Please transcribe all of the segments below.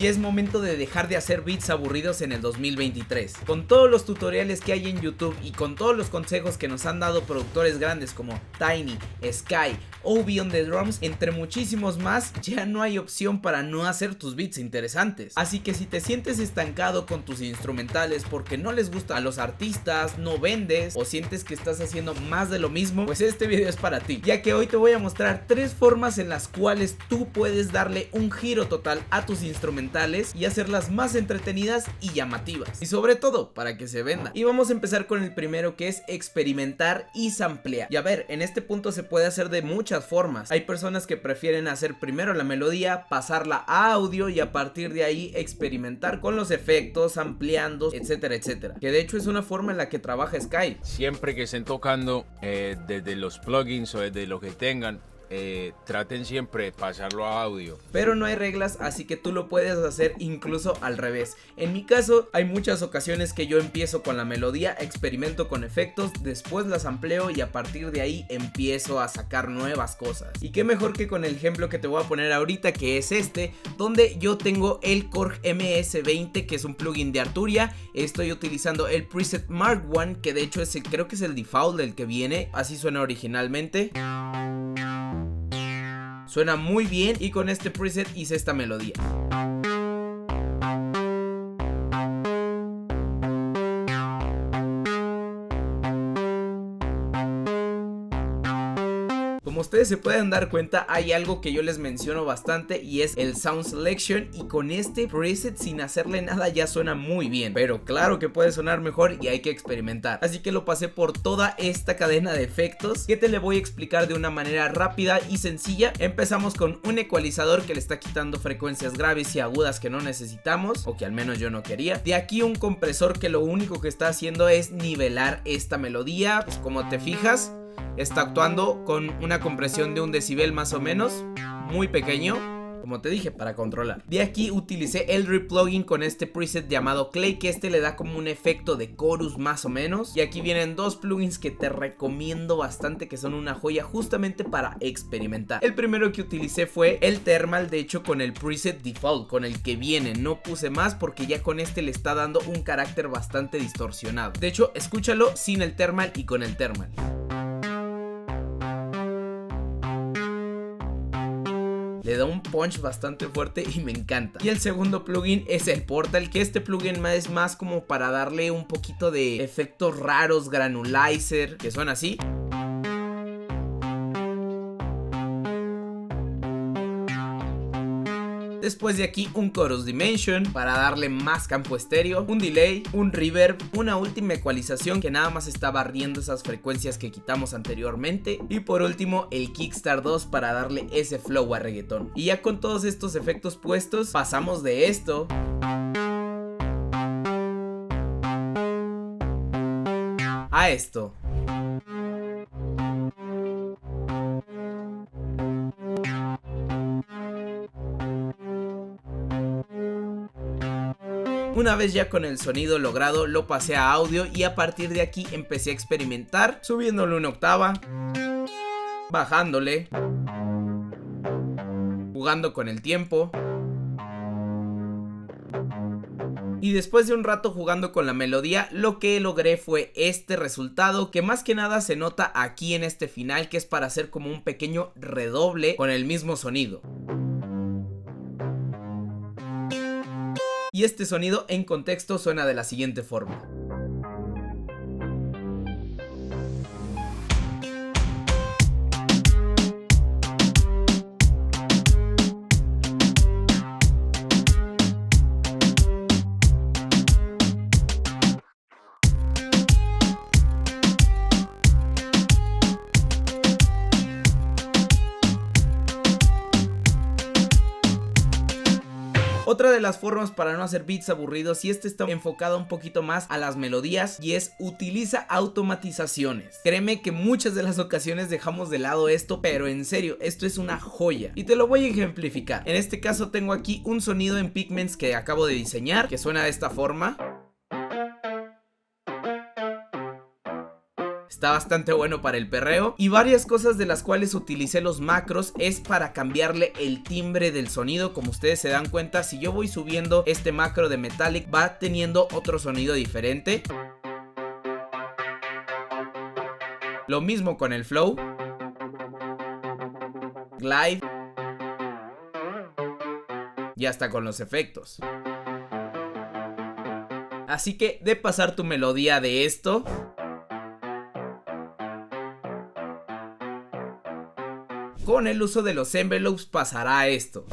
Y es momento de dejar de hacer beats aburridos en el 2023. Con todos los tutoriales que hay en YouTube y con todos los consejos que nos han dado productores grandes como Tiny, Sky, Obi on the Drums, entre muchísimos más, ya no hay opción para no hacer tus beats interesantes. Así que si te sientes estancado con tus instrumentales porque no les gusta a los artistas, no vendes o sientes que estás haciendo más de lo mismo, pues este video es para ti, ya que hoy te voy a mostrar 3 formas en las cuales tú puedes darle un giro total a tus instrumentales y hacerlas más entretenidas y llamativas, y sobre todo para que se vendan. Y vamos a empezar con el primero, que es experimentar y samplear. Y a ver, en este punto se puede hacer de muchas formas. Hay personas que prefieren hacer primero la melodía, pasarla a audio y a partir de ahí experimentar con los efectos, ampliando, etcétera, etcétera. Que de hecho es una forma en la que trabaja Sky. Siempre que estén tocando desde los plugins o desde lo que tengan, traten siempre de pasarlo a audio. Pero no hay reglas, así que tú lo puedes hacer incluso al revés. En mi caso hay muchas ocasiones que yo empiezo con la melodía, experimento con efectos, después las amplio y a partir de ahí empiezo a sacar nuevas cosas. Y qué mejor que con el ejemplo que te voy a poner ahorita, que es este, donde yo tengo el Korg MS-20, que es un plugin de Arturia. Estoy utilizando el preset Mark I, que de hecho creo que es el default del que viene, así suena originalmente. Suena muy bien y con este preset hice esta melodía. Como ustedes se pueden dar cuenta, hay algo que yo les menciono bastante y es el Sound Selection, y con este preset sin hacerle nada ya suena muy bien, pero claro que puede sonar mejor y hay que experimentar. Así que lo pasé por toda esta cadena de efectos que te le voy a explicar de una manera rápida y sencilla. Empezamos con un ecualizador que le está quitando frecuencias graves y agudas que no necesitamos, o que al menos yo no quería. De aquí un compresor que lo único que está haciendo es nivelar esta melodía. Pues como te fijas, está actuando con una compresión de 1 decibel más o menos, muy pequeño, como te dije, para controlar. De aquí utilicé el replugin con este preset llamado Clay, que este le da como un efecto de chorus más o menos. Y aquí vienen 2 plugins que te recomiendo bastante, que son una joya justamente para experimentar. El primero que utilicé fue el Thermal, de hecho con el preset default, con el que viene. No puse más porque ya con este le está dando un carácter bastante distorsionado. De hecho, escúchalo sin el Thermal y con el Thermal. Le da un punch bastante fuerte y me encanta. Y el segundo plugin es el Portal, que este plugin es más como para darle un poquito de efectos raros, granulizer, que son así. Después de aquí un Chorus Dimension para darle más campo estéreo, un delay, un reverb, una última ecualización que nada más está barriendo esas frecuencias que quitamos anteriormente, y por último el Kickstart 2 para darle ese flow a reggaetón. Y ya con todos estos efectos puestos, pasamos de esto a esto. Una vez ya con el sonido logrado, lo pasé a audio y a partir de aquí empecé a experimentar, subiéndole una octava, bajándole, jugando con el tiempo. Y después de un rato jugando con la melodía, lo que logré fue este resultado, que más que nada se nota aquí en este final, que es para hacer como un pequeño redoble con el mismo sonido. Y este sonido en contexto suena de la siguiente forma. Otra de las formas para no hacer beats aburridos, y este está enfocado un poquito más a las melodías, y es utiliza automatizaciones. Créeme que muchas de las ocasiones dejamos de lado esto, pero en serio, esto es una joya. Y te lo voy a ejemplificar. En este caso tengo aquí un sonido en Pigments que acabo de diseñar, que suena de esta forma. está bastante bueno para el perreo. Y varias cosas de las cuales utilicé los macros es para cambiarle el timbre del sonido. Como ustedes se dan cuenta, si yo voy subiendo este macro de Metallic, va teniendo otro sonido diferente. Lo mismo con el flow, glide y hasta con los efectos. Así que de pasar tu melodía de esto, con el uso de los envelopes pasará a esto.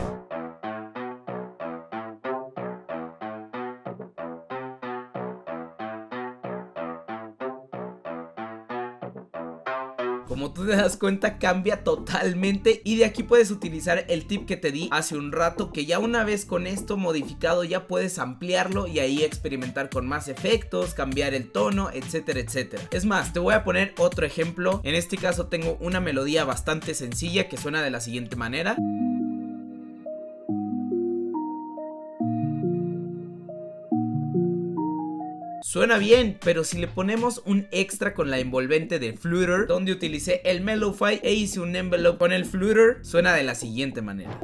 Como tú te das cuenta, cambia totalmente, y de aquí puedes utilizar el tip que te di hace un rato, que ya una vez con esto modificado ya puedes ampliarlo y ahí experimentar con más efectos, cambiar el tono, etcétera, etcétera. Es más, te voy a poner otro ejemplo. En este caso tengo una melodía bastante sencilla que suena de la siguiente manera. Suena bien, pero si le ponemos un extra con la envolvente de Flutter, donde utilicé el Mellowify e hice un envelope con el Flutter, suena de la siguiente manera.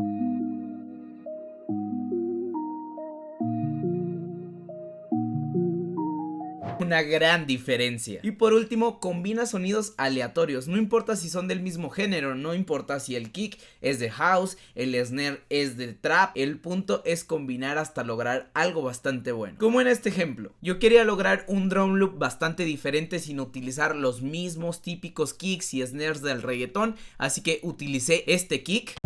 Una gran diferencia. Y por último, combina sonidos aleatorios. No importa si son del mismo género, no importa si el kick es de house, el snare es de trap. El punto es combinar hasta lograr algo bastante bueno. Como en este ejemplo, yo quería lograr un drum loop bastante diferente sin utilizar los mismos típicos kicks y snares del reggaetón, así que utilicé este kick,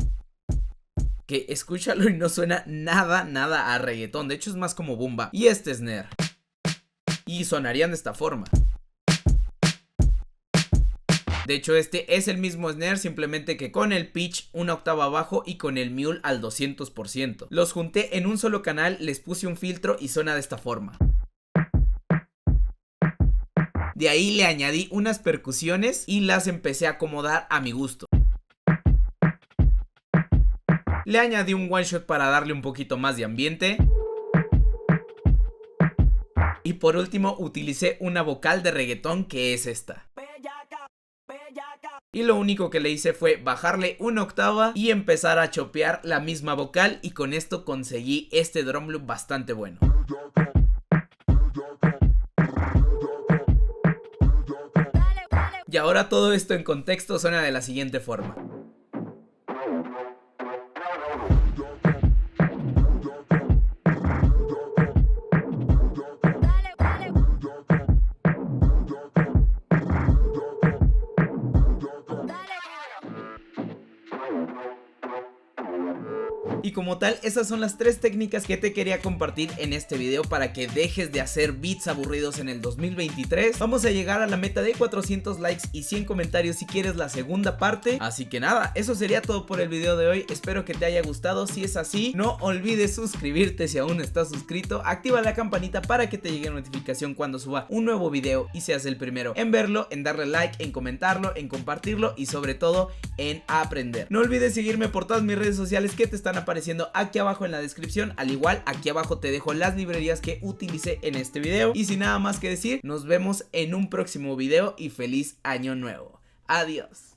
que escúchalo y no suena nada a reggaetón. De hecho es más como boom bap. Y este snare, y sonarían de esta forma. De hecho este es el mismo snare, simplemente que con el pitch una octava abajo y con el mule al 200%. Los junté en un solo canal, les puse un filtro y suena de esta forma. De ahí le añadí unas percusiones y las empecé a acomodar a mi gusto. Le añadí un one shot para darle un poquito más de ambiente. Y por último utilicé una vocal de reggaetón, que es esta. Y lo único que le hice fue bajarle una octava y empezar a chopear la misma vocal, y con esto conseguí este drum loop bastante bueno. Y ahora todo esto en contexto suena de la siguiente forma. Y como tal, esas son las 3 técnicas que te quería compartir en este video para que dejes de hacer beats aburridos en el 2023. Vamos a llegar a la meta de 400 likes y 100 comentarios si quieres la segunda parte. Así que nada, eso sería todo por el video de hoy. Espero que te haya gustado. Si es así, no olvides suscribirte si aún no estás suscrito. Activa la campanita para que te llegue notificación cuando suba un nuevo video y seas el primero en verlo, en darle like, en comentarlo, en compartirlo y sobre todo en aprender. No olvides seguirme por todas mis redes sociales que te están apareciendo aquí abajo en la descripción. Al igual, aquí abajo te dejo las librerías que utilicé en este video. Y sin nada más que decir, nos vemos en un próximo video y feliz año nuevo. Adiós.